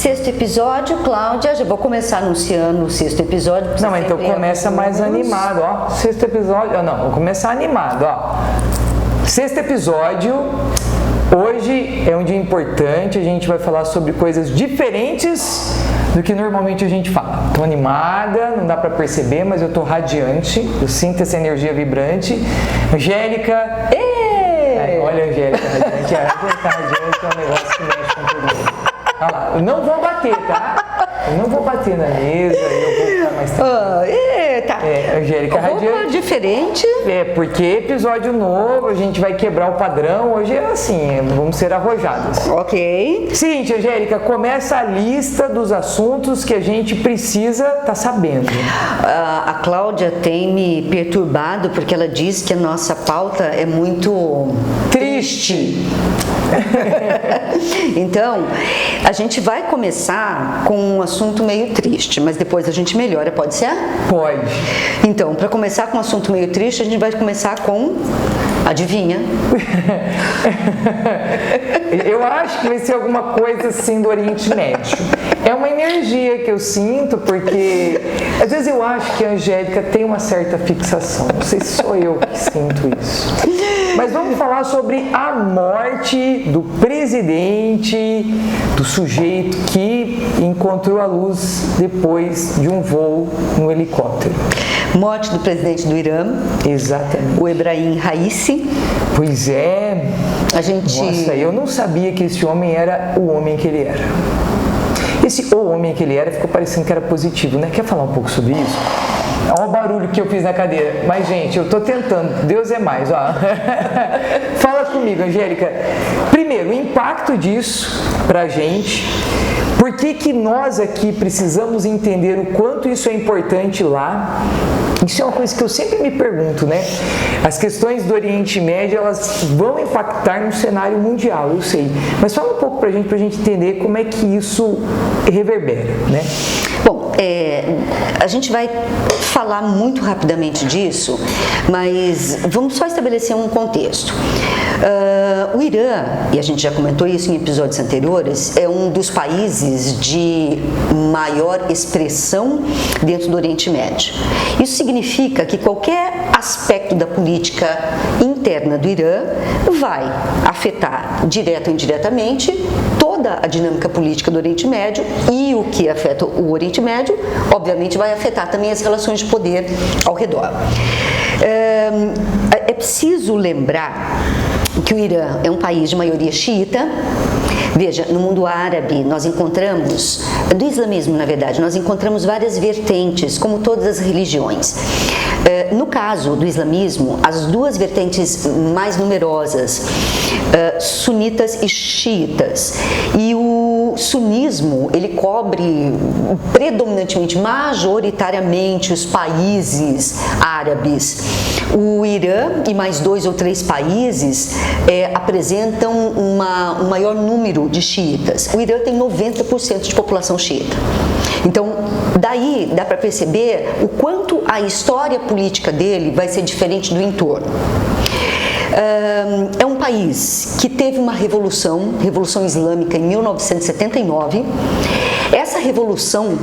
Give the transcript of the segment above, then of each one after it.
Sexto episódio, Cláudia, já vou começar anunciando o sexto episódio. Não, então começa mais animado, ó. Sexto episódio, não, vou começar animado, ó. Sexto episódio, hoje é um dia importante, a gente vai falar sobre coisas diferentes do que normalmente a gente fala. Tô animada, não dá pra perceber, mas eu tô radiante, eu sinto essa energia vibrante. Angélica, olha a Angélica radiante, a Angélica radiante é um negócio que mexe com todo mundo. Olha lá, eu não vou bater, tá? Eu não vou bater na mesa, eu vou ficar mais tranquilo. Angélica radiante. Diferente. Porque episódio novo, a gente vai quebrar o padrão. Hoje é assim, vamos ser arrojadas. Ok. Seguinte, Angélica, começa a lista dos assuntos que a gente precisa estar sabendo. A Cláudia tem me perturbado porque ela diz que a nossa pauta é muito triste. Então, a gente vai começar com um assunto meio triste, mas depois a gente melhora, pode ser? Pode. Então, para começar com um assunto meio triste, a gente vai começar com... Adivinha? Eu acho que vai ser alguma coisa assim do Oriente Médio. É uma energia que eu sinto, porque às vezes eu acho que a Angélica tem uma certa fixação. Não sei se sou eu que sinto isso. Mas vamos falar sobre a morte do presidente, do sujeito que encontrou a luz depois de um voo no helicóptero. Morte do presidente do Irã. Exatamente. O Ebrahim Raisi. Pois é. Nossa, eu não sabia que esse homem era o homem que ele era. Esse homem que ele era ficou parecendo que era positivo, né? Quer falar um pouco sobre isso? Olha o barulho que eu fiz na cadeira. Mas, gente, eu tô tentando. Deus é mais, ó. Fala comigo, Angélica. Primeiro, o impacto disso pra gente. Por que nós aqui precisamos entender o quanto isso é importante lá? Isso é uma coisa que eu sempre me pergunto, né? As questões do Oriente Médio, elas vão impactar no cenário mundial, eu sei. Mas fala um pouco pra gente entender como é que isso reverbera, né? Bom, a gente vai falar muito rapidamente disso, mas vamos só estabelecer um contexto. O Irã, e a gente já comentou isso em episódios anteriores, é um dos países de maior expressão dentro do Oriente Médio. Isso significa que qualquer aspecto da política interna do Irã vai afetar, direta ou indiretamente, toda a dinâmica política do Oriente Médio, e o que afeta o Oriente Médio, obviamente, vai afetar também as relações de poder ao redor. É preciso lembrar que o Irã é um país de maioria xiita. Veja, no mundo árabe nós encontramos, do islamismo na verdade, nós encontramos várias vertentes, como todas as religiões. No caso do islamismo, as duas vertentes mais numerosas, sunitas e xiitas. E o sunismo, ele cobre predominantemente, majoritariamente, os países árabes. O Irã e mais 2 ou 3 países apresentam um maior número de xiitas. O Irã tem 90% de população xiita. Então, daí dá para perceber o quanto a história política dele vai ser diferente do entorno. É um país que teve uma Revolução Islâmica em 1979. Essa revolução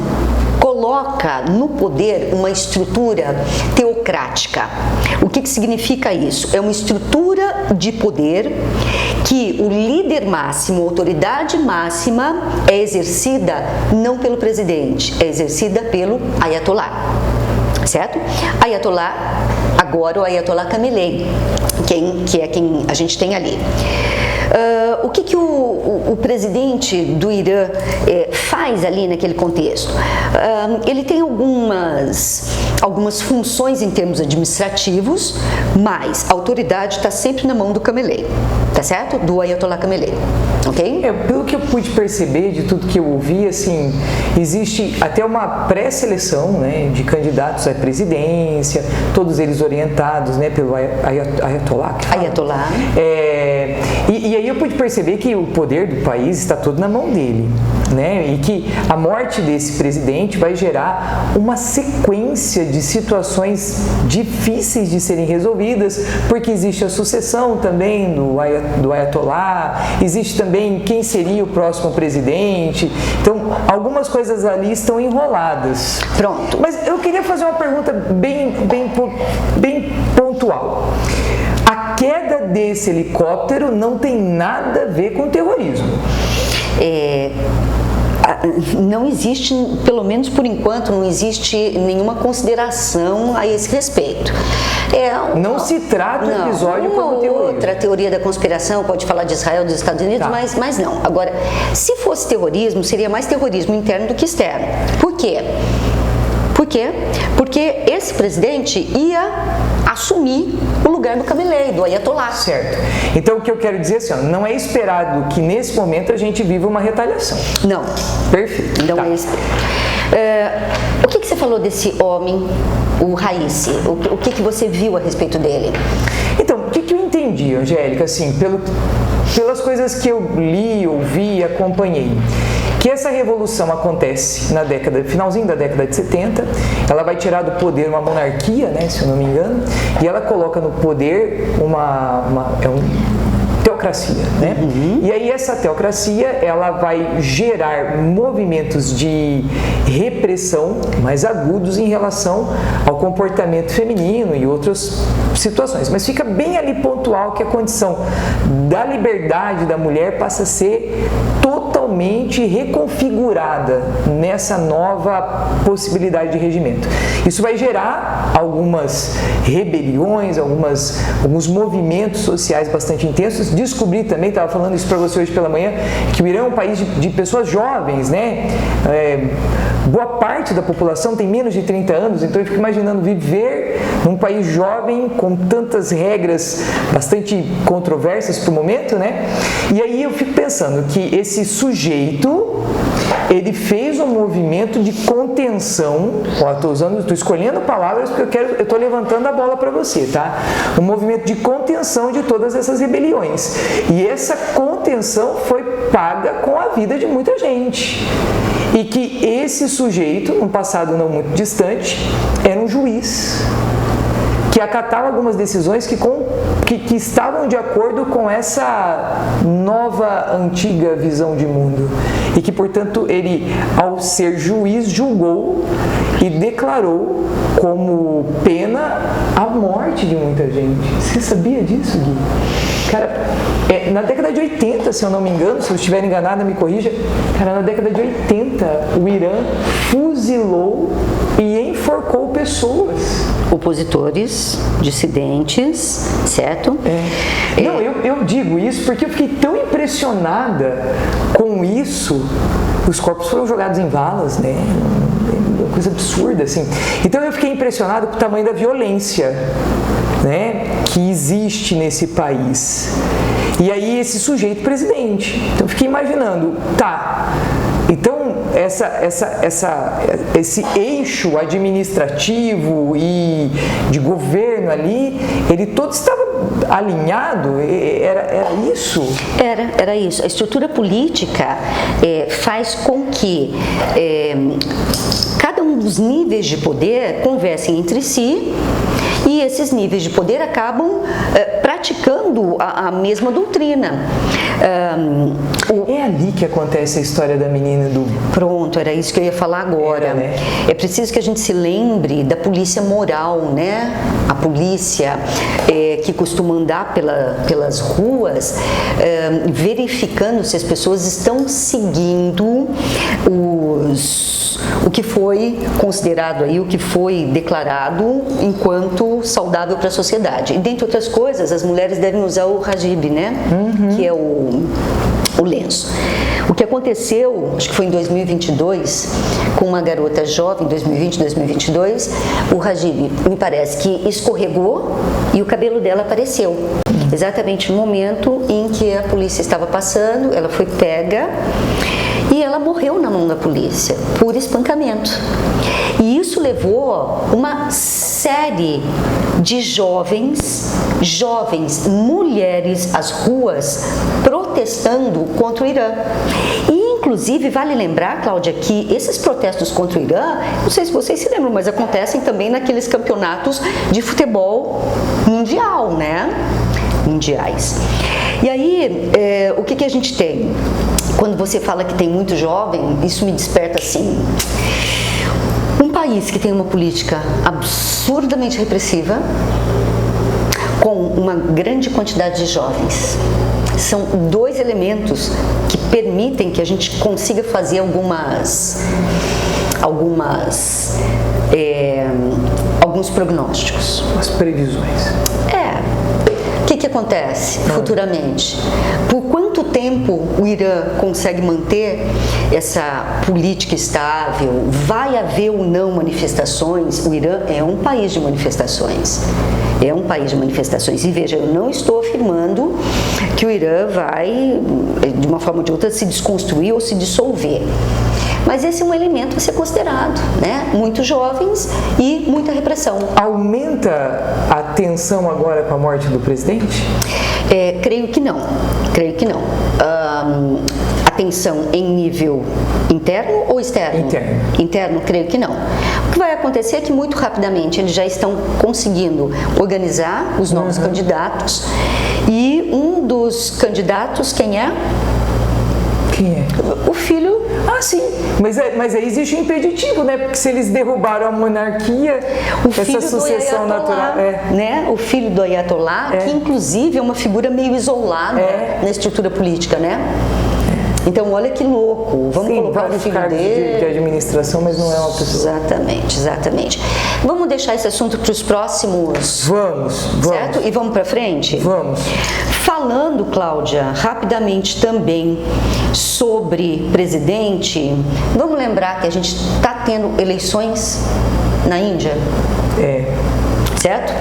coloca no poder uma estrutura teocrática. O que significa isso? É uma estrutura de poder que o líder máximo, a autoridade máxima, é exercida não pelo presidente, é exercida pelo Ayatollah, certo? Ayatollah, agora o Ayatollah Khamenei, que é quem a gente tem ali. O que o presidente do Irã faz ali naquele contexto? Ele tem algumas funções em termos administrativos, mas a autoridade está sempre na mão do Khamenei, tá certo? Do Ayatollah Khamenei, ok? Pelo que eu pude perceber de tudo que eu ouvi, assim, existe até uma pré-seleção, né, de candidatos à presidência, todos eles orientados, né, pelo Ayatollah. Ayatollah. E aí eu pude perceber que o poder do país está todo na mão dele, né? E que a morte desse presidente vai gerar uma sequência de situações difíceis de serem resolvidas, porque existe a sucessão também do Ayatollah, existe também quem seria o próximo presidente. Então, algumas coisas ali estão enroladas. Pronto. Mas eu queria fazer uma pergunta bem pontual. A queda desse helicóptero não tem nada a ver com terrorismo. Não existe, pelo menos por enquanto, não existe nenhuma consideração a esse respeito. Não se trata o episódio como terrorismo. Outra teoria da conspiração pode falar de Israel, dos Estados Unidos, mas não. Agora, se fosse terrorismo, seria mais terrorismo interno do que externo. Por quê? Por quê? Porque esse presidente ia assumir o lugar do Khamenei, do Ayatollah. Certo. Então, o que eu quero dizer é assim, não é esperado que nesse momento a gente viva uma retaliação. Não. Perfeito. Não é esperado. O que você falou desse homem, o Raisi? O que você viu a respeito dele? Então, o que eu entendi, Angélica, assim, pelas coisas que eu li, ouvi, acompanhei, que essa revolução acontece finalzinho da década de 70, ela vai tirar do poder uma monarquia, né, se eu não me engano, e ela coloca no poder uma teocracia, né? E aí essa teocracia, ela vai gerar movimentos de repressão mais agudos em relação ao comportamento feminino e outras situações. Mas fica bem ali pontual que a condição da liberdade da mulher passa a ser totalmente reconfigurada nessa nova possibilidade de regimento. Isso vai gerar algumas rebeliões, alguns movimentos sociais bastante intensos. Descobri também, estava falando isso para você hoje pela manhã, que o Irã é um país de pessoas jovens, né? Boa parte da população tem menos de 30 anos, então eu fico imaginando viver num país jovem com tantas regras bastante controversas por momento, né? E aí eu fico pensando que esse sujeito, ele fez um movimento de contenção, estou escolhendo palavras porque eu estou levantando a bola para você, tá? Um movimento de contenção de todas essas rebeliões. E essa contenção foi paga com a vida de muita gente. E que esse sujeito, num passado não muito distante, era um juiz que acatava algumas decisões que estavam de acordo com essa nova, antiga visão de mundo. E que, portanto, ele, ao ser juiz, julgou e declarou como pena a morte de muita gente. Você sabia disso, Gui? Cara, na década de 80, se eu não me engano, se eu estiver enganado, me corrija, cara, na década de 80, o Irã fuzilou e enforcou pessoas. Opositores, dissidentes, certo? Não, eu digo isso porque eu fiquei tão impressionada com isso. Os corpos foram jogados em valas, né? Uma coisa absurda, assim. Então eu fiquei impressionado com o tamanho da violência, né, que existe nesse país. E aí esse sujeito presidente. Então eu fiquei imaginando, então esse eixo administrativo e de governo ali, ele todo estava alinhado? Era isso? Era isso. A estrutura política faz com que cada um dos níveis de poder conversem entre si, e esses níveis de poder acabam praticando a mesma doutrina. É ali que acontece a história da menina do... Pronto, era isso que eu ia falar agora. Né? É preciso que a gente se lembre da polícia moral, né? A polícia que costuma andar pelas ruas verificando se as pessoas estão seguindo o que foi considerado aí, o que foi declarado enquanto saudável para a sociedade. E dentre outras coisas, as mulheres devem usar o hijab, né? Que é o lenço. O que aconteceu, acho que foi em 2022, com uma garota jovem, 2020, 2022, o hijab, me parece que escorregou e o cabelo dela apareceu. Exatamente no momento em que a polícia estava passando, ela foi pega E ela morreu na mão da polícia por espancamento. E isso levou uma série de jovens, mulheres às ruas protestando contra o Irã. E, inclusive, vale lembrar, Cláudia, que esses protestos contra o Irã, não sei se vocês se lembram, mas acontecem também naqueles campeonatos de futebol mundial, né? Mundiais. E aí, o que a gente tem? Quando você fala que tem muito jovem, isso me desperta assim. Um país que tem uma política absurdamente repressiva, com uma grande quantidade de jovens. São dois elementos que permitem que a gente consiga fazer alguns prognósticos. As previsões. O que acontece futuramente? Por quanto tempo o Irã consegue manter essa política estável? Vai haver ou não manifestações? O Irã é um país de manifestações. É um país de manifestações. E veja, eu não estou afirmando que o Irã vai, de uma forma ou de outra, se desconstruir ou se dissolver. Mas esse é um elemento a ser considerado, né? Muitos jovens e muita repressão. Aumenta a tensão agora com a morte do presidente? Creio que não. A tensão em nível interno ou externo? Interno, creio que não. O que vai acontecer é que muito rapidamente eles já estão conseguindo organizar os novos candidatos e um dos candidatos, quem é? Quem é? O filho. Ah, sim. Mas aí existe um impeditivo, né? Porque se eles derrubaram a monarquia, essa sucessão natural. Né? O filho do Ayatollah, que inclusive é uma figura meio isolada na estrutura política, né? Então, olha que louco. Vamos colocar o filho dele. De administração, mas não é uma pessoa. Exatamente. Vamos deixar esse assunto para os próximos. Vamos. Certo? E vamos para frente? Vamos. Falando, Cláudia, rapidamente também sobre presidente, vamos lembrar que a gente está tendo eleições na Índia? Certo?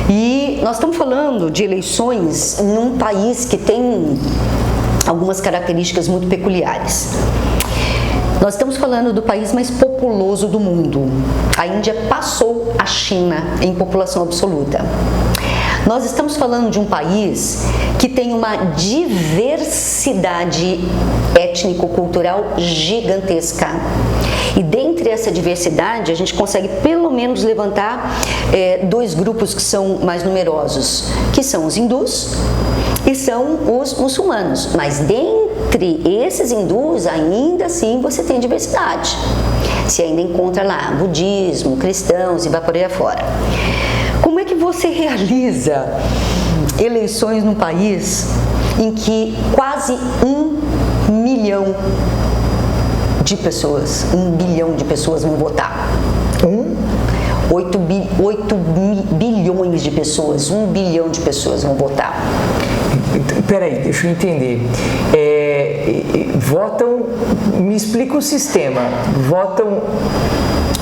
E nós estamos falando de eleições num país que tem algumas características muito peculiares. Nós estamos falando do país mais populoso do mundo. A Índia passou a China em população absoluta. Nós estamos falando de um país que tem uma diversidade étnico-cultural gigantesca. E dentre essa diversidade, a gente consegue pelo menos levantar dois grupos que são mais numerosos, que são os hindus e são os muçulmanos. Mas dentre esses hindus, ainda assim você tem diversidade. Você ainda encontra lá budismo, cristãos e vai por aí afora. Como é que você realiza eleições num país em que quase 1 milhão de pessoas, 1 bilhão de pessoas vão votar? 8 bilhões de pessoas, 1 bilhão de pessoas vão votar. Peraí, deixa eu entender. Votam, me explica o sistema. Votam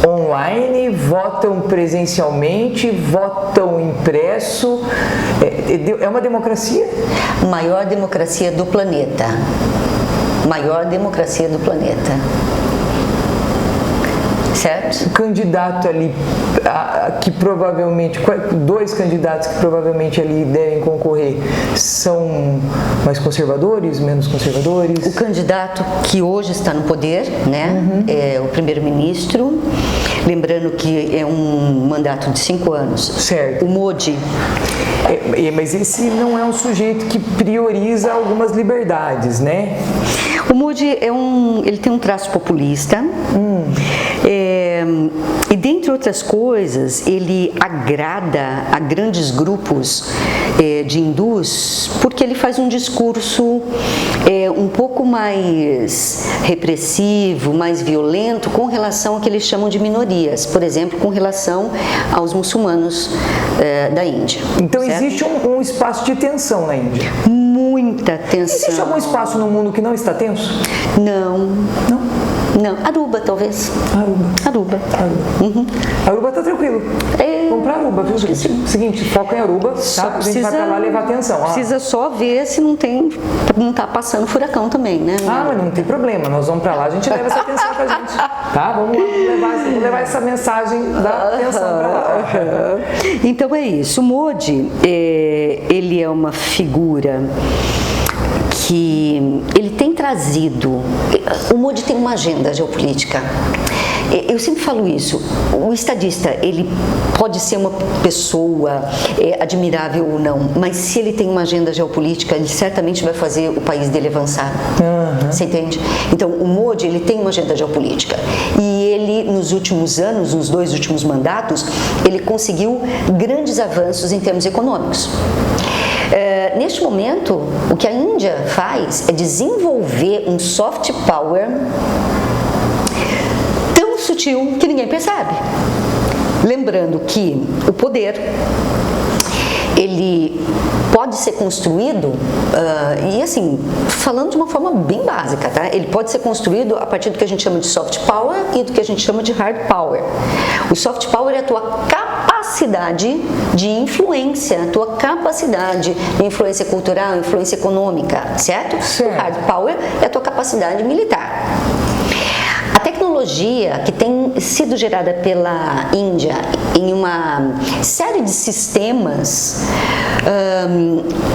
online, votam presencialmente, votam impresso. É uma democracia? Maior democracia do planeta. Maior democracia do planeta. Certo? O candidato ali, que provavelmente, dois candidatos que provavelmente ali devem concorrer, são mais conservadores, menos conservadores? O candidato que hoje está no poder, né, é o primeiro-ministro, lembrando que é um mandato de 5 anos. Certo. O Modi. Mas esse não é um sujeito que prioriza algumas liberdades, né? O Modi ele tem um traço populista. E dentre outras coisas, ele agrada a grandes grupos de hindus porque ele faz um discurso um pouco mais repressivo, mais violento com relação ao que eles chamam de minorias, por exemplo, com relação aos muçulmanos da Índia. Então certo? Existe um espaço de tensão na Índia? Muita tensão. Existe algum espaço no mundo que não está tenso? Não. Não, Aruba, talvez. Aruba. Uhum. Aruba tá tranquilo. Vamos pra Aruba, viu, gente? Seguinte, foca em Aruba, tá? A gente vai pra lá levar atenção. Precisa só ver se não tá passando furacão também, né? Mas não tem problema, nós vamos pra lá, a gente leva essa atenção pra gente, tá? Vamos levar essa mensagem da atenção pra lá. Então é isso, o Modi, ele é uma figura que ele tem trazido, o Modi tem uma agenda geopolítica. Eu sempre falo isso, o estadista, ele pode ser uma pessoa admirável ou não, mas se ele tem uma agenda geopolítica, ele certamente vai fazer o país dele avançar. Você entende? Então, o Modi, ele tem uma agenda geopolítica e ele, nos últimos anos, nos 2 últimos mandatos, ele conseguiu grandes avanços em termos econômicos. Neste momento, o que a Índia faz é desenvolver um soft power tão sutil que ninguém percebe. Lembrando que o poder, ele pode ser construído, e assim, falando de uma forma bem básica, tá? Ele pode ser construído a partir do que a gente chama de soft power e do que a gente chama de hard power. O soft power é a tua capacidade de influência, a tua capacidade de influência cultural, influência econômica, certo? O hard power é a tua capacidade militar. A tecnologia que tem sido gerada pela Índia em uma série de sistemas,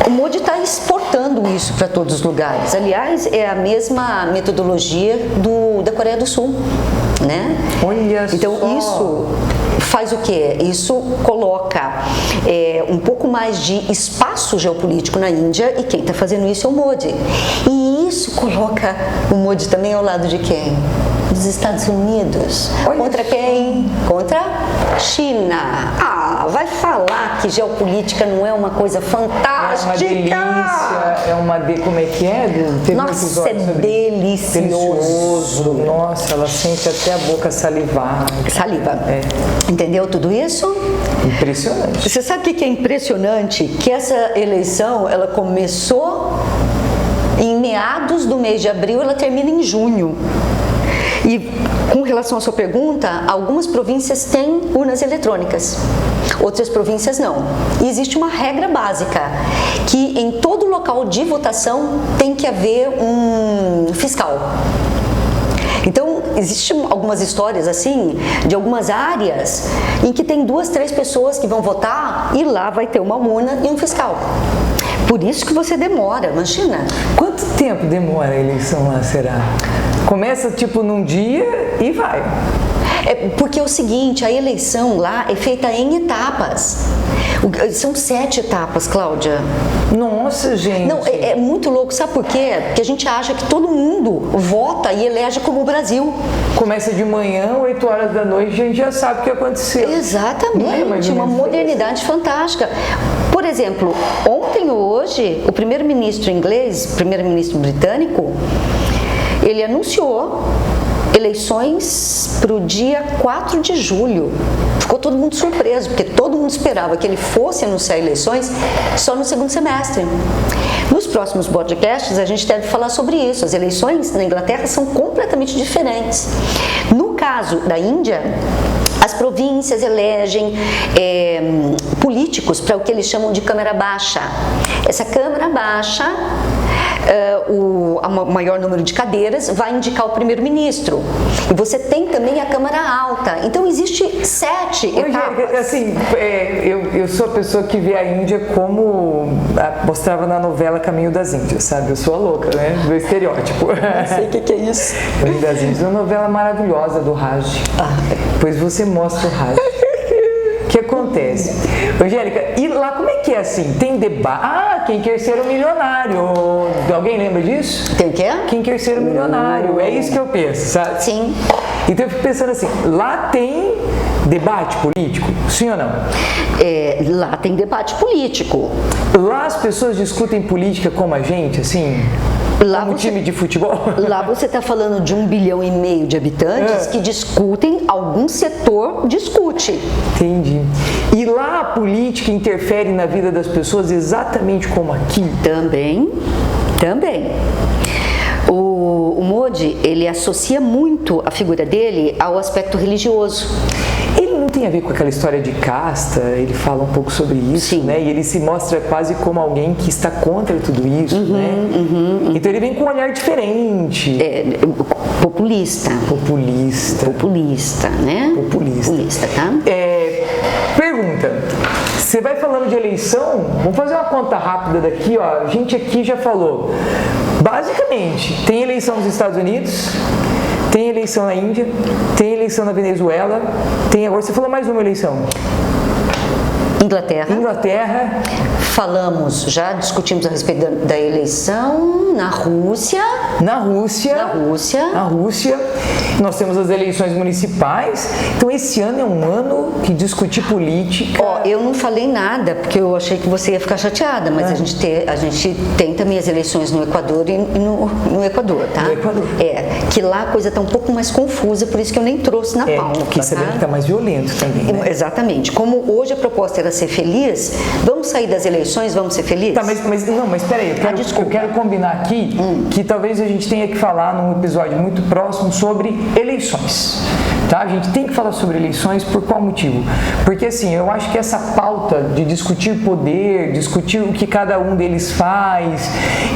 o Modi está exportando isso para todos os lugares. Aliás, é a mesma metodologia da Coreia do Sul, né? Olha então, só. Isso faz o quê? Isso coloca um pouco mais de espaço geopolítico na Índia e quem está fazendo isso é o Modi. E isso coloca o Modi também ao lado de quem? Dos Estados Unidos. Contra quem? Contra a China. Vai falar que geopolítica não é uma coisa fantástica. É uma delícia, como é que é? Nossa, é delicioso. Nossa, ela sente até a boca salivar. Saliva. Entendeu tudo isso? Impressionante. Você sabe o que é impressionante? Que essa eleição, ela começou em meados do mês de abril, ela termina em junho. E com relação à sua pergunta, algumas províncias têm urnas eletrônicas, outras províncias não. E existe uma regra básica, que em todo local de votação tem que haver um fiscal. Então, existem algumas histórias assim, de algumas áreas, em que tem 2, 3 pessoas que vão votar e lá vai ter uma urna e um fiscal. Por isso que você demora, imagina. Quanto tempo demora a eleição lá, será? Começa tipo num dia e vai. Porque é o seguinte, a eleição lá é feita em etapas. São 7 etapas, Cláudia. Nossa, gente. Não, é muito louco. Sabe por quê? Porque a gente acha que todo mundo vota e elege como o Brasil. Começa de manhã, 8 horas da noite, a gente já sabe o que aconteceu. Exatamente, uma modernidade fantástica. Por exemplo, ontem ou hoje, o primeiro-ministro inglês, primeiro-ministro britânico, ele anunciou eleições para o dia 4 de julho. Ficou todo mundo surpreso, porque todo mundo esperava que ele fosse anunciar eleições só no segundo semestre. Nos próximos podcasts, a gente deve falar sobre isso. As eleições na Inglaterra são completamente diferentes. No caso da Índia, as províncias elegem políticos para o que eles chamam de Câmara Baixa. Essa Câmara Baixa, o maior número de cadeiras vai indicar o primeiro-ministro. E você tem também a Câmara Alta. Então, existe 7 etapas. Assim, eu sou a pessoa que vê a Índia como mostrava na novela Caminho das Índias, sabe? Eu sou a louca, né? Do estereótipo. Não sei o que é isso. Caminho das Índias é uma novela maravilhosa do Raj. Pois você mostra o Raj. O que acontece? Angélica, e lá como é que é assim? Tem debate? Quem quer ser o milionário? Alguém lembra disso? Tem o quê? Quem quer ser o milionário? É isso que eu penso, sabe? Sim. Então eu fico pensando assim, lá tem debate político? Sim ou não? Lá tem debate político. Lá as pessoas discutem política como a gente, assim? Lá como time de futebol? Lá você está falando de 1,5 bilhão de habitantes que discutem, algum setor discute. Entendi. E lá a política interfere na vida das pessoas exatamente como aqui? Também. O Modi, ele associa muito a figura dele ao aspecto religioso. Ele não tem a ver com aquela história de casta, ele fala um pouco sobre isso, Sim. né? E ele se mostra quase como alguém que está contra tudo isso, né? Então ele vem com um olhar diferente. Populista. Populista, né? Populista, tá? Pergunta, você vai falando de eleição, vamos fazer uma conta rápida daqui, ó. A gente aqui já falou, basicamente, tem eleição nos Estados Unidos, tem eleição na Índia, tem eleição na Venezuela, tem agora, você falou mais uma eleição. Inglaterra. Já discutimos a respeito da eleição na Rússia. Nós temos as eleições municipais. Então esse ano é um ano que discutir política. Eu não falei nada porque eu achei que você ia ficar chateada, mas a gente tem também as eleições no Equador e no Equador, tá? No Equador. Que lá a coisa tá um pouco mais confusa, por isso que eu nem trouxe na pauta. Porque sabendo que tá mais violento também, né? Exatamente. Como hoje a proposta era ser feliz, vamos sair das eleições, vamos ser felizes? Tá, mas peraí, eu quero combinar aqui que talvez a gente tenha que falar num episódio muito próximo sobre eleições, tá? A gente tem que falar sobre eleições por qual motivo? Porque assim, eu acho que essa pauta de discutir poder, discutir o que cada um deles faz,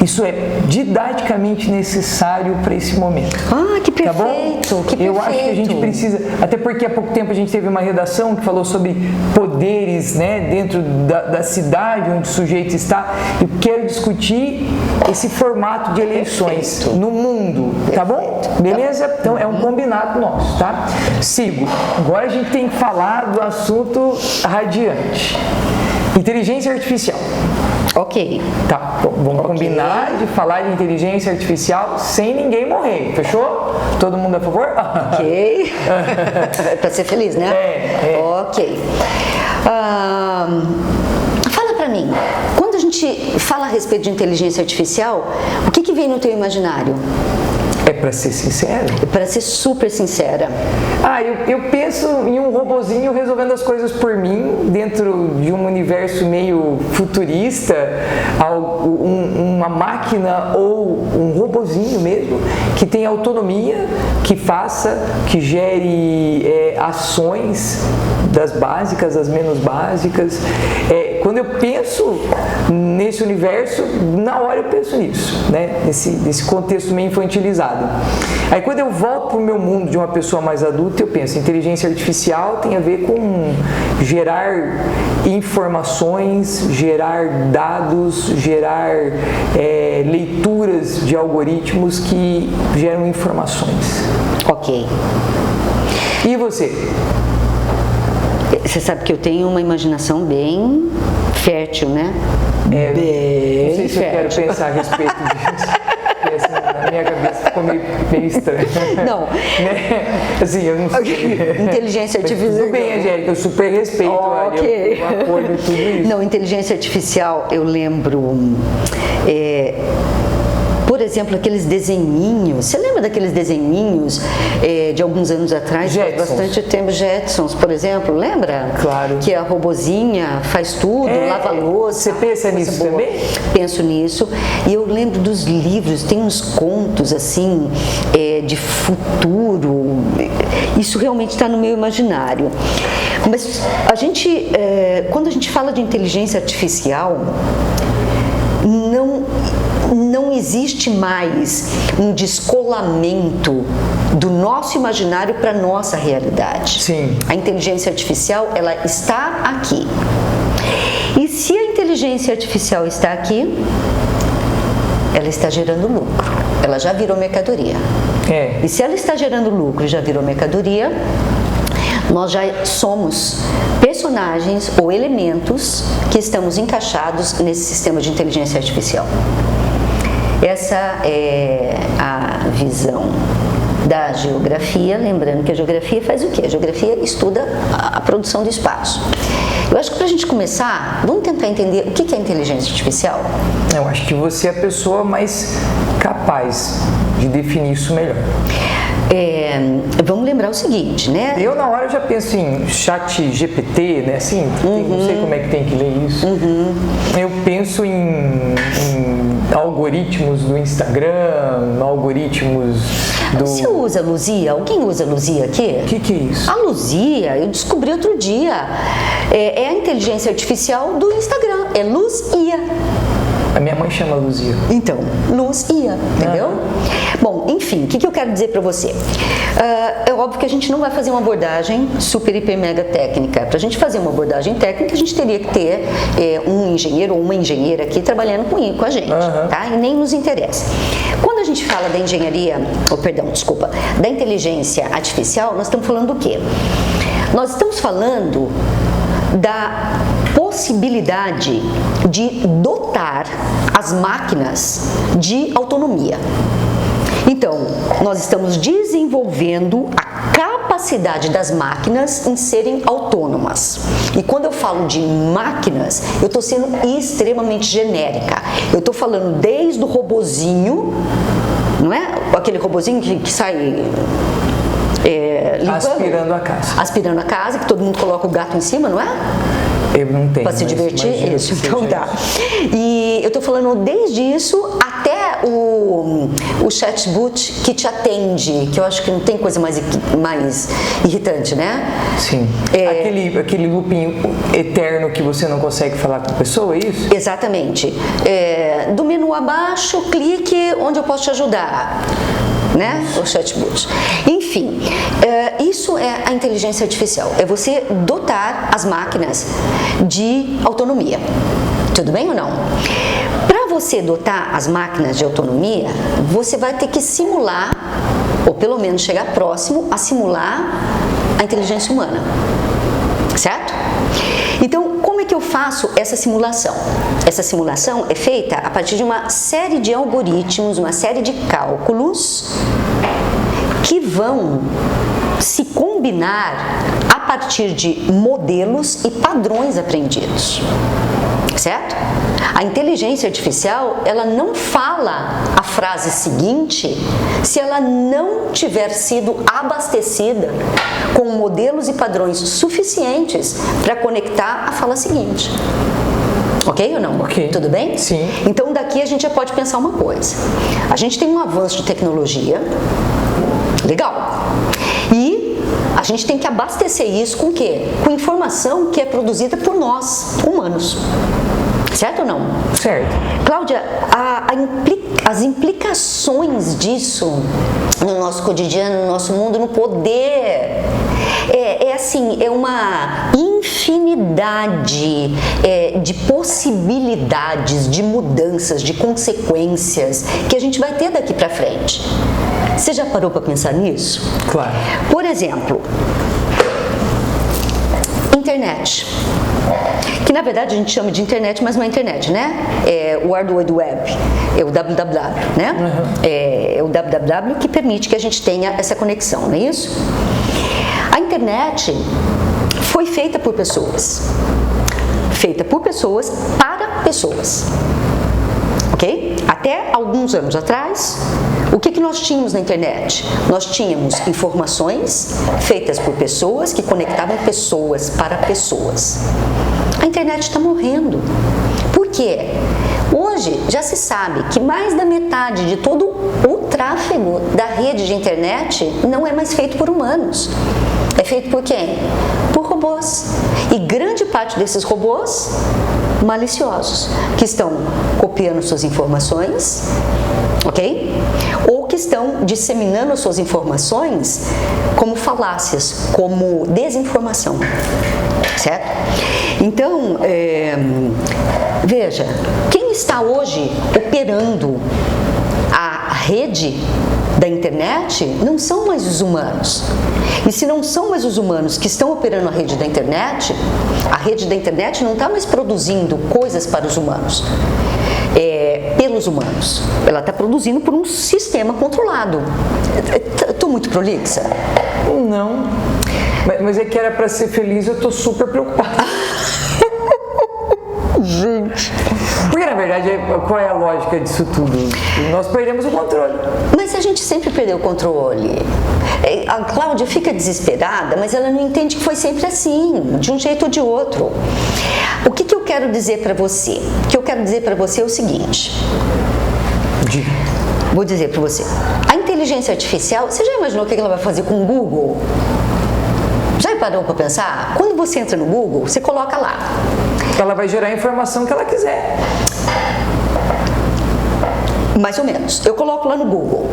isso é didaticamente necessário para esse momento. Que perfeito, tá bom? que perfeito. Eu acho que a gente precisa, até porque há pouco tempo a gente teve uma redação que falou sobre poderes, né, dentro da cidade onde o sujeito está. Eu quero discutir esse formato de eleições no mundo, tá bom? Beleza? Então é um combinado nosso, tá? Sigo. Agora a gente tem que falar do assunto radiante. Inteligência artificial. Ok. Tá, vamos combinar de falar de inteligência artificial sem ninguém morrer, fechou? Todo mundo a favor? Ok. Pra ser feliz, né? Ok. Fala pra mim, quando a gente fala a respeito de inteligência artificial, o que vem no teu imaginário? É pra ser sincero? É pra ser super sincera. Eu penso em um robozinho resolvendo as coisas por mim, dentro de um universo meio futurista, uma máquina ou um robozinho mesmo, que tenha autonomia, que gere ações das básicas, das menos básicas. Quando eu penso nesse universo, na hora eu penso nisso, né? Nesse contexto meio infantilizado. Aí quando eu volto para o meu mundo de uma pessoa mais adulta, eu penso, inteligência artificial tem a ver com gerar informações, gerar dados, gerar leituras de algoritmos que geram informações. Ok. E você? Você sabe que eu tenho uma imaginação bem fértil, né? Bem não sei se fértil. Eu quero pensar a respeito disso. Assim, na minha cabeça ficou meio estranho. Não. Né? Assim, eu não sei. Inteligência artificial. Tudo bem, Angélica, eu super respeito. Ok. Eu apoio tudo isso. Não, inteligência artificial, eu lembro. Por exemplo, aqueles desenhinhos. Você lembra daqueles desenhinhos de alguns anos atrás? Jetsons. Bastante tempo. Jetsons, por exemplo, lembra? Claro. Que a robozinha faz tudo, lava a louça. Você pensa nisso também? Penso nisso. E eu lembro dos livros, tem uns contos assim, de futuro. Isso realmente está no meu imaginário. Mas quando a gente fala de inteligência artificial, não existe mais um descolamento do nosso imaginário para a nossa realidade. Sim. A inteligência artificial, ela está aqui. E se a inteligência artificial está aqui, ela está gerando lucro. Ela já virou mercadoria. E se ela está gerando lucro e já virou mercadoria, nós já somos personagens ou elementos que estamos encaixados nesse sistema de inteligência artificial. Essa é a visão da geografia, lembrando que a geografia faz o quê? A geografia estuda a produção do espaço. Eu acho que para a gente começar, vamos tentar entender o que é inteligência artificial? Eu acho que você é a pessoa mais capaz de definir isso melhor. vamos lembrar o seguinte, né? Eu na hora já penso em chat GPT, né? Assim, não sei como é que tem que ler isso. Eu penso em algoritmos do Instagram, algoritmos do... Você usa Luzia? Alguém usa Luzia aqui? O que é isso? A Luzia, eu descobri outro dia, é a inteligência artificial do Instagram, é Luzia. A minha mãe chama Luzia. Então, Luzia, entendeu? Bom, enfim, o que eu quero dizer para você? É óbvio que a gente não vai fazer uma abordagem super, hiper, mega técnica. Para a gente fazer uma abordagem técnica, a gente teria que ter um engenheiro ou uma engenheira aqui trabalhando com a gente, tá? E nem nos interessa. Quando a gente fala da engenharia, da inteligência artificial, nós estamos falando do quê? Nós estamos falando da possibilidade de dotar as máquinas de autonomia. Então, nós estamos desenvolvendo a capacidade das máquinas em serem autônomas. E quando eu falo de máquinas, eu estou sendo extremamente genérica. Eu estou falando desde o robozinho, não é? Aquele robozinho que sai... aspirando a casa. Aspirando a casa, que todo mundo coloca o gato em cima, não é? Eu não tenho. Para se divertir? Isso, então tá. E eu tô falando desde isso até o chatbot que te atende, que eu acho que não tem coisa mais irritante, né? Sim. Aquele looping eterno que você não consegue falar com a pessoa, é isso? Exatamente. Do menu abaixo, clique onde eu posso te ajudar. Né? O chatbot. Enfim, isso é a inteligência artificial. É você dotar as máquinas de autonomia. Tudo bem ou não? Para você dotar as máquinas de autonomia, você vai ter que simular, ou pelo menos chegar próximo a simular a inteligência humana. Certo? Então, como é que eu faço essa simulação? Essa simulação é feita a partir de uma série de algoritmos, uma série de cálculos que vão se combinar a partir de modelos e padrões aprendidos. Certo? A inteligência artificial, ela não fala a frase seguinte se ela não tiver sido abastecida com modelos e padrões suficientes para conectar a fala seguinte. Ok ou não? Ok. Tudo bem? Sim. Então daqui a gente já pode pensar uma coisa. A gente tem um avanço de tecnologia, legal. E a gente tem que abastecer isso com o quê? Com informação que é produzida por nós, humanos. Certo ou não? Certo. Cláudia, as implicações disso no nosso cotidiano, no nosso mundo, no poder, é uma infinidade de possibilidades, de mudanças, de consequências que a gente vai ter daqui para frente. Você já parou para pensar nisso? Claro. Por exemplo, internet. Que na verdade a gente chama de internet, mas não é internet, né? É o World Wide Web, é o www, né? É o www que permite que a gente tenha essa conexão, não é isso? A internet foi feita por pessoas. Feita por pessoas para pessoas. Ok? Até alguns anos atrás, o que nós tínhamos na internet? Nós tínhamos informações feitas por pessoas que conectavam pessoas para pessoas. A internet está morrendo. Por quê? Hoje já se sabe que mais da metade de todo o tráfego da rede de internet não é mais feito por humanos. É feito por quem? Por robôs. E grande parte desses robôs maliciosos, que estão copiando suas informações, ok? Ou que estão disseminando suas informações como falácias, como desinformação, certo? Então, veja, quem está hoje operando a rede da internet não são mais os humanos. E se não são mais os humanos que estão operando a rede da internet não está mais produzindo coisas para os humanos, pelos humanos. Ela está produzindo por um sistema controlado. Estou muito prolixa? Não. Mas é que era para ser feliz, eu estou super preocupada. Gente. Porque na verdade, qual é a lógica disso tudo? Nós perdemos o controle. Mas a gente sempre perdeu o controle. A Cláudia fica desesperada, mas ela não entende que foi sempre assim, de um jeito ou de outro. O que eu quero dizer para você? O que eu quero dizer para você é o seguinte. Vou dizer para você. A inteligência artificial, você já imaginou o que ela vai fazer com o Google? Já parou para pensar? Quando você entra no Google, você coloca lá. Ela vai gerar a informação que ela quiser. Mais ou menos. Eu coloco lá no Google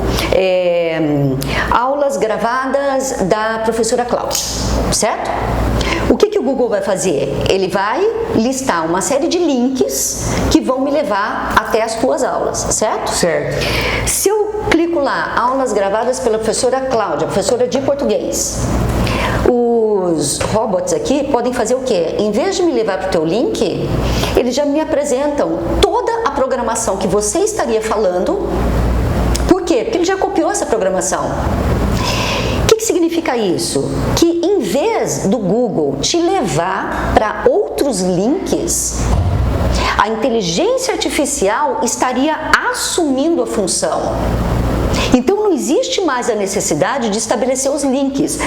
aulas gravadas da professora Cláudia, certo? O que o Google vai fazer? Ele vai listar uma série de links que vão me levar até as tuas aulas, certo? Certo. Se eu clico lá, aulas gravadas pela professora Cláudia, professora de português, os robots aqui podem fazer o quê? Em vez de me levar para o teu link, eles já me apresentam toda a programação que você estaria falando. Por quê? Porque ele já copiou essa programação. O que significa isso? Que em vez do Google te levar para outros links, a inteligência artificial estaria assumindo a função. Então não existe mais a necessidade de estabelecer os links.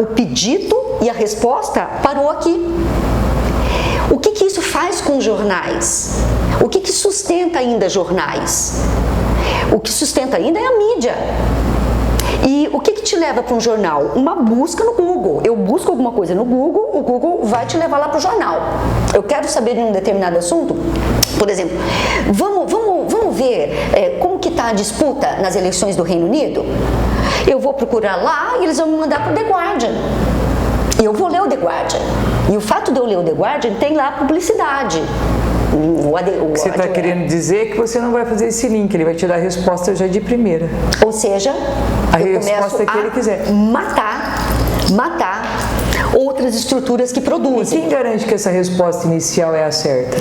O pedido e a resposta parou aqui. O que isso faz com os jornais? O que sustenta ainda jornais? O que sustenta ainda é a mídia. E o que te leva para um jornal? Uma busca no Google. Eu busco alguma coisa no Google, o Google vai te levar lá para o jornal. Eu quero saber de um determinado assunto, por exemplo, vamos ver como que está a disputa nas eleições do Reino Unido? Eu vou procurar lá e eles vão me mandar para o The Guardian. E eu vou ler o The Guardian. E o fato de eu ler o The Guardian tem lá publicidade. O que você está querendo dizer é que você não vai fazer esse link, ele vai te dar a resposta já de primeira. Ou seja, a resposta que ele quiser. Matar outras estruturas que produzem. E quem garante que essa resposta inicial é a certa?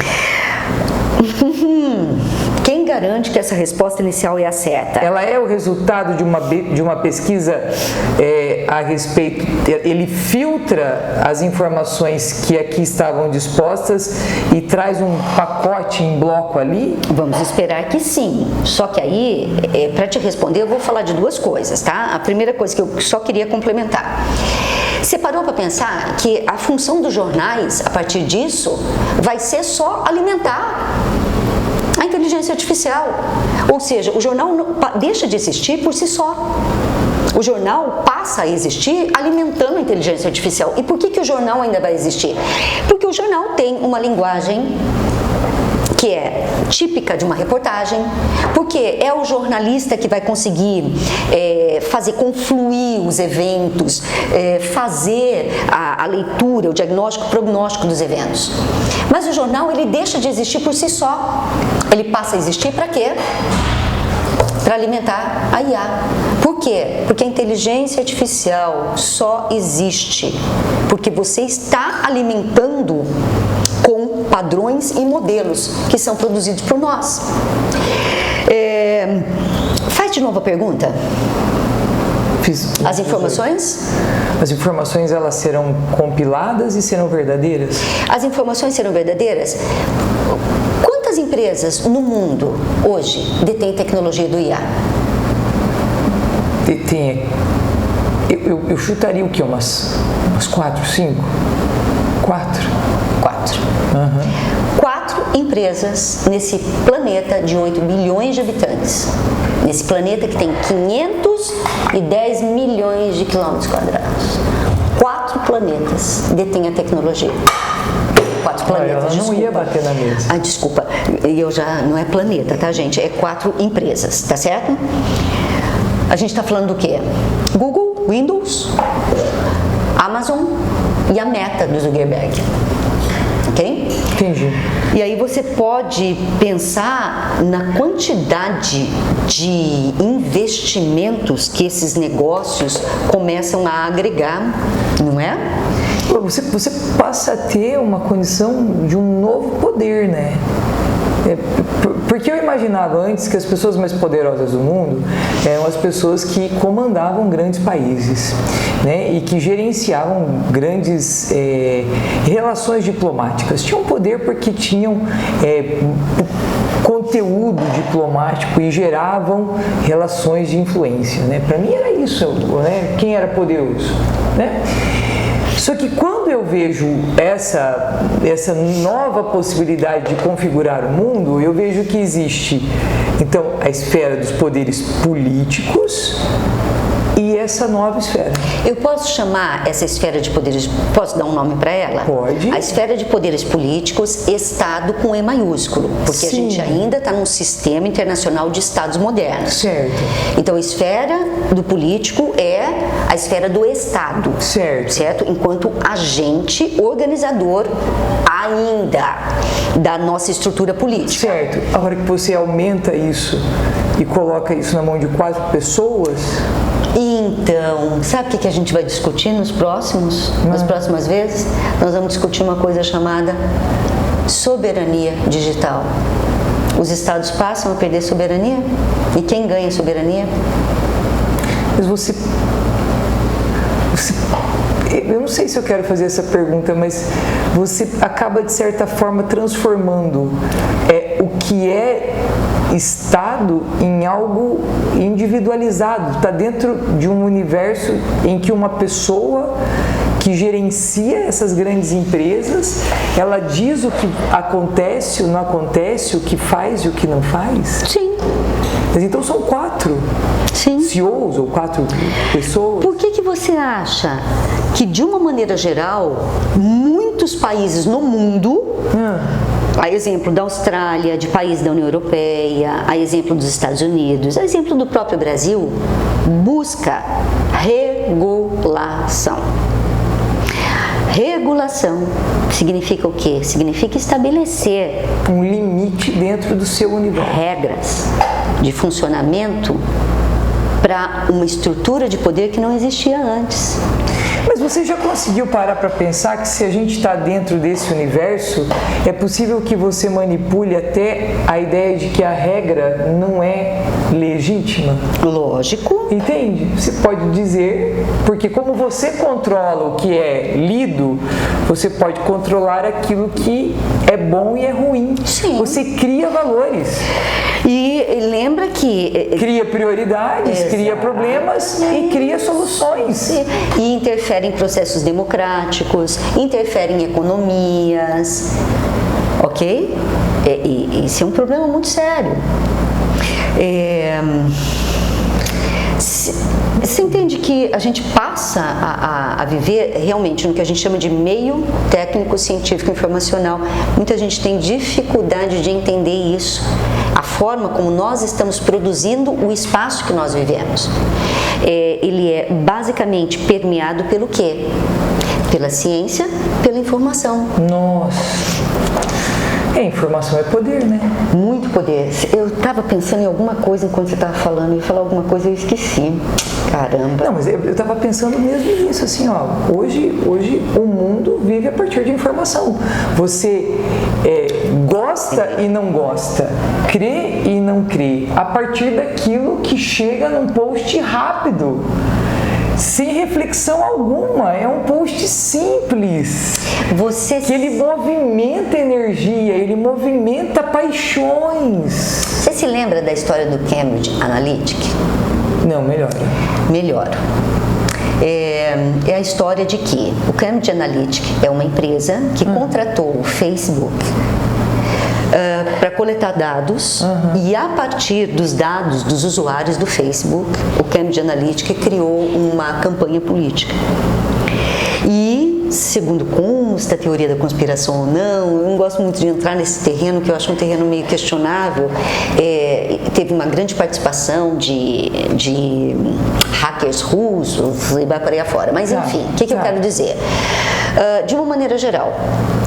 Quem garante que essa resposta inicial é a certa? Ela é o resultado de uma pesquisa a respeito. Ele filtra as informações que aqui estavam dispostas e traz um pacote em bloco ali? Vamos esperar que sim. Só que aí, para te responder, eu vou falar de duas coisas, tá? A primeira coisa que eu só queria complementar. Você parou para pensar que a função dos jornais, a partir disso, vai ser só alimentar a inteligência artificial. Ou seja, o jornal deixa de existir por si só. O jornal passa a existir alimentando a inteligência artificial. E por que o jornal ainda vai existir? Porque o jornal tem uma linguagem que é típica de uma reportagem, porque é o jornalista que vai conseguir fazer confluir os eventos, fazer a leitura, o diagnóstico, o prognóstico dos eventos. Mas o jornal, ele deixa de existir por si só. Ele passa a existir para quê? Para alimentar a IA. Por quê? Porque a inteligência artificial só existe porque você está alimentando com padrões e modelos que são produzidos por nós. Faz de novo a pergunta. As informações? As informações, elas serão compiladas e serão verdadeiras? As informações serão verdadeiras? Quantas empresas no mundo hoje detêm tecnologia do IA? Detém. Eu chutaria o quê? Umas 4, 5? 4? 4. Uhum. 4 empresas nesse planeta de 8 bilhões de habitantes. Nesse planeta que tem 510 milhões de quilômetros quadrados. 4 planetas detêm a tecnologia. 4 planetas, eu não ia bater na mesa. Desculpa, não é planeta, tá, gente? É 4 empresas, tá certo? A gente está falando do quê? Google, Windows, Amazon e a Meta do Zuckerberg. Ok? Entendi. E aí você pode pensar na quantidade de investimentos que esses negócios começam a agregar, não é? Você passa a ter uma condição de um novo poder, né? Porque eu imaginava antes que as pessoas mais poderosas do mundo eram as pessoas que comandavam grandes países, né? E que gerenciavam grandes relações diplomáticas. Tinham poder porque tinham conteúdo diplomático e geravam relações de influência, né? Para mim era isso, né? Quem era poderoso, né? Só que quando eu vejo essa nova possibilidade de configurar o mundo, eu vejo que existe, então, a esfera dos poderes políticos e essa nova esfera. Eu posso chamar essa esfera de poderes, posso dar um nome para ela? Pode. A esfera de poderes políticos, Estado com E maiúsculo, porque Sim. a gente ainda está num sistema internacional de Estados modernos. Certo. Então, a esfera do político é a esfera do Estado. Certo. Enquanto agente organizador ainda da nossa estrutura política. Certo. A hora que você aumenta isso e coloca isso na mão de 4 pessoas... Então, sabe o que a gente vai discutir nas próximas vezes? Nós vamos discutir uma coisa chamada soberania digital. Os estados passam a perder soberania? E quem ganha soberania? Mas eu não sei se eu quero fazer essa pergunta, mas você acaba de certa forma transformando o que é Estado em algo individualizado, está dentro de um universo em que uma pessoa que gerencia essas grandes empresas, ela diz o que acontece ou não acontece, o que faz e o que não faz? Sim. Mas então são 4 Sim. CEOs ou 4 pessoas? Por que você acha que, de uma maneira geral, muitos países no mundo... A exemplo da Austrália, de países da União Europeia, a exemplo dos Estados Unidos, a exemplo do próprio Brasil, busca regulação. Regulação significa o quê? Significa estabelecer um limite dentro do seu universo. Regras de funcionamento para uma estrutura de poder que não existia antes. Mas você já conseguiu parar para pensar que se a gente está dentro desse universo, é possível que você manipule até a ideia de que a regra não é legítima? Lógico. Entende? Você pode dizer, porque como você controla o que é lido, você pode controlar aquilo que é bom e é ruim. Sim. Você cria valores. E lembra que... Cria prioridades, Exato. Cria problemas e cria soluções. E interfere em processos democráticos, interfere em economias, ok? Isso é um problema muito sério. Você entende que a gente passa a viver realmente no que a gente chama de meio técnico, científico, informacional. Muita gente tem dificuldade de entender isso. A forma como nós estamos produzindo o espaço que nós vivemos. Ele é basicamente permeado pelo quê? Pela ciência, pela informação. Nossa! Informação é poder, né? Muito poder. Eu estava pensando em alguma coisa enquanto você estava falando, eu ia falar alguma coisa e eu esqueci. Caramba. Não, mas eu estava pensando mesmo nisso, assim, ó. Hoje o mundo vive a partir de informação. Você gosta e não gosta, crê e não crê, a partir daquilo que chega num post rápido. Sem reflexão alguma, é um post simples, que ele movimenta energia, ele movimenta paixões. Você se lembra da história do Cambridge Analytica? Não, melhor. Melhor. É a história de que o Cambridge Analytica é uma empresa que contratou o Facebook para coletar dados e a partir dos dados dos usuários do Facebook, o Cambridge Analytica criou uma campanha política. E, segundo consta, a teoria da conspiração ou não, eu não gosto muito de entrar nesse terreno, que eu acho um terreno meio questionável, teve uma grande participação de hackers russos e vai por aí afora. Mas, enfim, o que eu quero dizer? De uma maneira geral,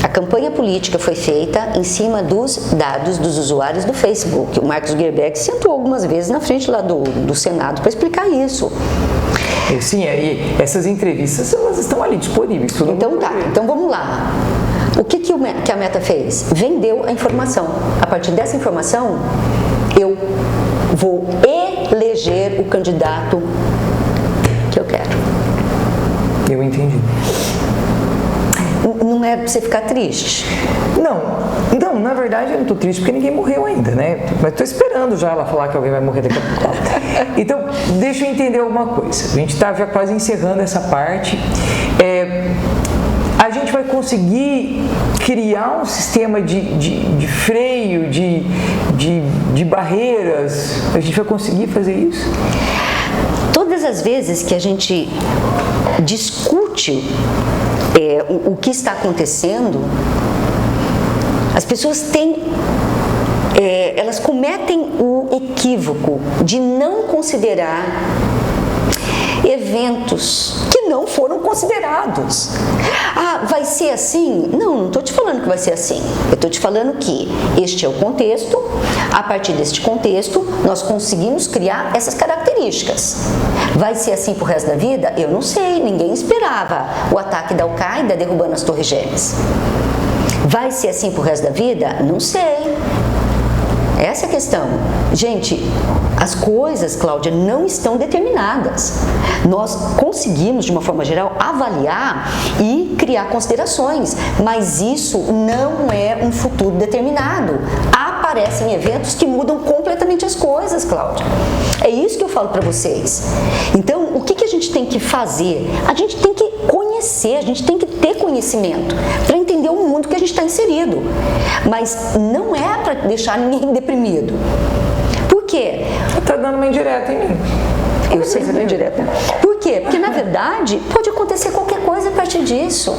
a campanha política foi feita em cima dos dados dos usuários do Facebook. O Mark Zuckerberg sentou algumas vezes na frente lá do Senado para explicar isso. Sim, essas entrevistas elas estão ali disponíveis. Então tá, então vamos lá. O que a Meta fez? Vendeu a informação. A partir dessa informação, eu vou eleger o candidato que eu quero. Eu entendi. não é pra você ficar triste. Não, na verdade eu não tô triste porque ninguém morreu ainda, né? Mas tô esperando já ela falar que alguém vai morrer daqui a pouco. Então, deixa eu entender alguma coisa. A gente tá já quase encerrando essa parte. A gente vai conseguir criar um sistema de freio, de barreiras? A gente vai conseguir fazer isso? Todas as vezes que a gente discute o que está acontecendo, as pessoas elas cometem o equívoco de não considerar eventos que não foram considerados. Ah, vai ser assim? Não estou te falando que vai ser assim. Eu estou te falando que este é o contexto. A partir deste contexto, nós conseguimos criar essas características. Vai ser assim pro resto da vida? Eu não sei. Ninguém esperava o ataque da Al-Qaeda derrubando as Torres Gêmeas. Vai ser assim pro resto da vida? Não sei. Essa é a questão. Gente, as coisas, Cláudia, não estão determinadas. Nós conseguimos, de uma forma geral, avaliar e criar considerações, mas isso não é um futuro determinado. Aparecem eventos que mudam completamente as coisas, Cláudia. É isso que eu falo para vocês. Então, o que a gente tem que fazer? A gente tem que conhecer, a gente tem que ter conhecimento para entender o mundo que a gente está inserido. Mas não é para deixar ninguém deprimido. Por quê? Tá dando uma indireta em mim. Eu sei que é indireta. Por quê? Porque, na verdade, pode acontecer qualquer coisa a partir disso.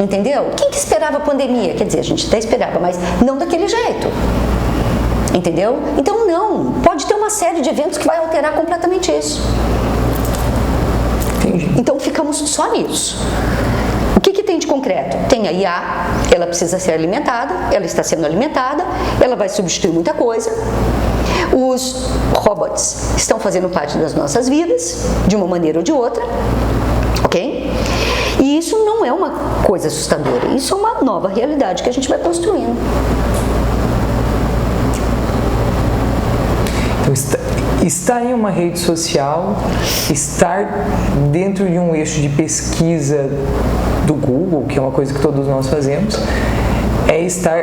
Entendeu? Quem que esperava a pandemia? Quer dizer, a gente até esperava, mas não daquele jeito. Entendeu? Então, não. Pode ter uma série de eventos que vai alterar completamente isso. Entendi. Então, ficamos só nisso. O que tem de concreto? Tem a IA, ela precisa ser alimentada, ela está sendo alimentada, ela vai substituir muita coisa. Os robots estão fazendo parte das nossas vidas, de uma maneira ou de outra, ok? E isso não é uma coisa assustadora, isso é uma nova realidade que a gente vai construindo. Então, estar em uma rede social, estar dentro de um eixo de pesquisa do Google, que é uma coisa que todos nós fazemos, é estar...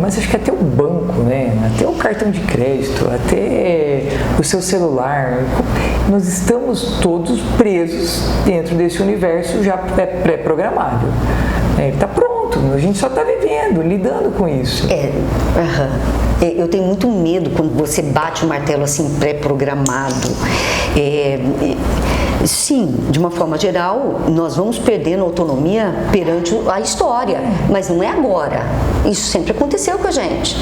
Mas acho que até o banco, né? Até o cartão de crédito, até o seu celular, nós estamos todos presos dentro desse universo já pré-programado. Ele está pronto, a gente só está vivendo, lidando com isso. Eu tenho muito medo quando você bate o martelo assim pré-programado. Sim, de uma forma geral, nós vamos perdendo autonomia perante a história, mas não é agora. Isso sempre aconteceu com a gente.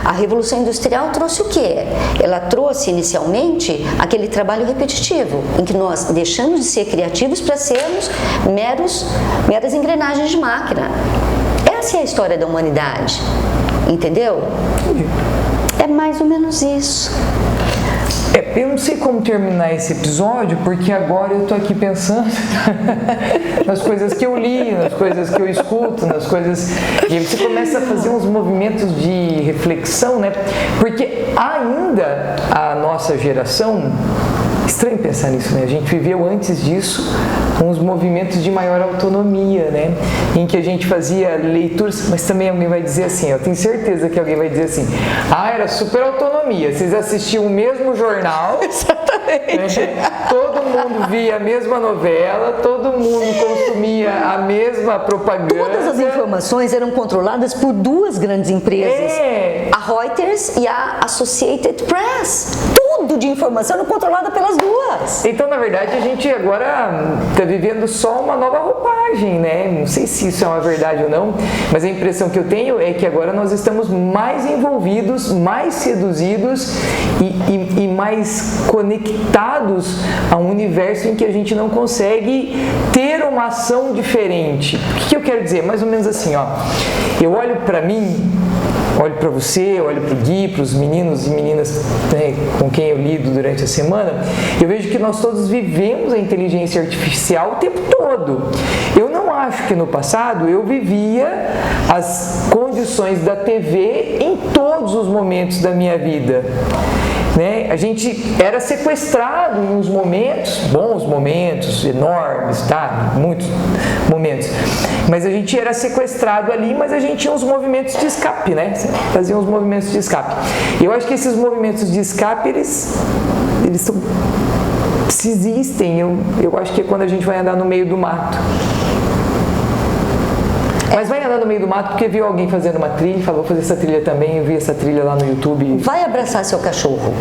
A Revolução Industrial trouxe o quê? Ela trouxe inicialmente aquele trabalho repetitivo, em que nós deixamos de ser criativos para sermos meras engrenagens de máquina. Essa é a história da humanidade, entendeu? É mais ou menos isso. Eu não sei como terminar esse episódio, porque agora eu tô aqui pensando nas coisas que eu li, nas coisas que eu escuto, nas coisas... E aí você começa a fazer uns movimentos de reflexão, né? Porque ainda a nossa geração... Estranho pensar nisso, né? A gente viveu antes disso uns movimentos de maior autonomia, né? Em que a gente fazia leituras, mas também alguém vai dizer assim, eu tenho certeza que alguém vai dizer assim, era super autonomia, vocês assistiam o mesmo jornal, exatamente, né? Todo mundo via a mesma novela, todo mundo consumia a mesma propaganda. Todas as informações eram controladas por duas grandes empresas, a Reuters e a Associated Press. Tudo de informação era controlada pelas duas. Então, na verdade, a gente agora está vivendo só uma nova roupagem, né? Não sei se isso é uma verdade ou não, mas a impressão que eu tenho é que agora nós estamos mais envolvidos, mais seduzidos e mais conectados a um universo em que a gente não consegue ter uma ação diferente. O que eu quero dizer? Mais ou menos assim, ó. Eu olho para mim, olho para você, olho para o Gui, para os meninos e meninas, né, com quem eu lido durante a semana, eu vejo que nós todos vivemos a inteligência artificial o tempo todo. Eu não não acho que no passado eu vivia as condições da TV em todos os momentos da minha vida. Né? A gente era sequestrado em uns momentos, bons momentos, enormes, tá? Muitos momentos. Mas a gente era sequestrado ali, mas a gente tinha uns movimentos de escape, né? Fazia uns movimentos de escape. Eu acho que esses movimentos de escape, eles são... Se existem, eu acho que é quando a gente vai andar no meio do mato. Mas vai andar no meio do mato porque viu alguém fazendo uma trilha e falou, vou fazer essa trilha também, eu vi essa trilha lá no YouTube. Vai abraçar seu cachorro.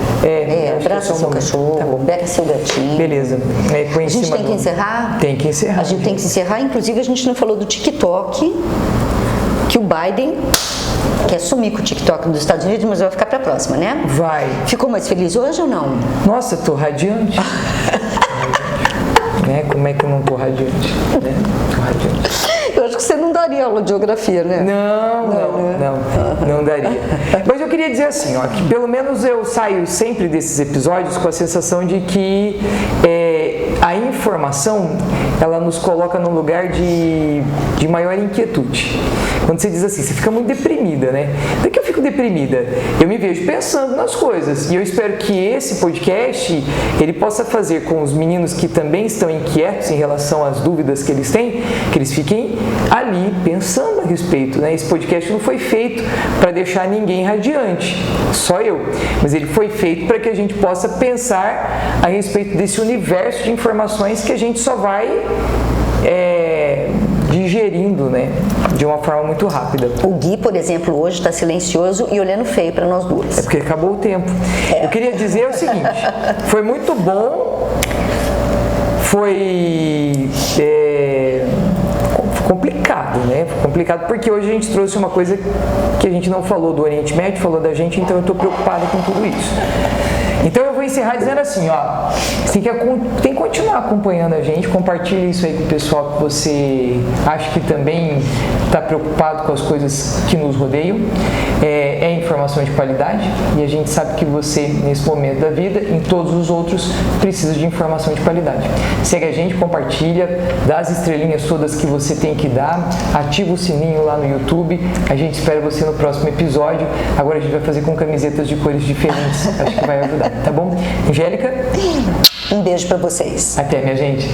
Abraça seu cachorro, pega seu gatinho. Beleza. A gente tem que encerrar? Tem que encerrar. A gente tem que encerrar, inclusive a gente não falou do TikTok, que o Biden quer sumir com o TikTok dos Estados Unidos, mas vai ficar para a próxima, né? Vai. Ficou mais feliz hoje ou não? Nossa, tô radiante. Né? Como é que eu não tô radiante? Né? Tô radiante. Eu acho que você não daria aula de geografia, né? Não daria. Mas eu queria dizer assim, ó, que pelo menos eu saio sempre desses episódios com a sensação de que a informação, ela nos coloca num lugar de maior inquietude. Quando você diz assim, você fica muito deprimida, né? Por que eu fico deprimida? Eu me vejo pensando nas coisas e eu espero que esse podcast, ele possa fazer com os meninos que também estão inquietos em relação às dúvidas que eles têm, que eles fiquem ali pensando a respeito, né? Esse podcast não foi feito para deixar ninguém radiante, só eu, mas ele foi feito para que a gente possa pensar a respeito desse universo de informações que a gente só vai digerindo, né, de uma forma muito rápida. O Gui, por exemplo, hoje está silencioso e olhando feio para nós duas. É porque acabou o tempo. Eu queria dizer o seguinte, foi muito bom, foi complicado, né? Foi complicado porque hoje a gente trouxe uma coisa que a gente não falou do Oriente Médio, falou da gente, então eu estou preocupado com tudo isso. Então eu vou encerrar dizendo assim, ó, você tem que continuar acompanhando a gente, compartilhe isso aí com o pessoal que você acha que também está preocupado com as coisas que nos rodeiam. É informação de qualidade e a gente sabe que você, nesse momento da vida, em todos os outros, precisa de informação de qualidade. Segue a gente, compartilha, dá as estrelinhas todas que você tem que dar, ativa o sininho lá no YouTube. A gente espera você no próximo episódio. Agora a gente vai fazer com camisetas de cores diferentes. Acho que vai ajudar, tá bom? Angélica? Um beijo pra vocês. Até, minha gente.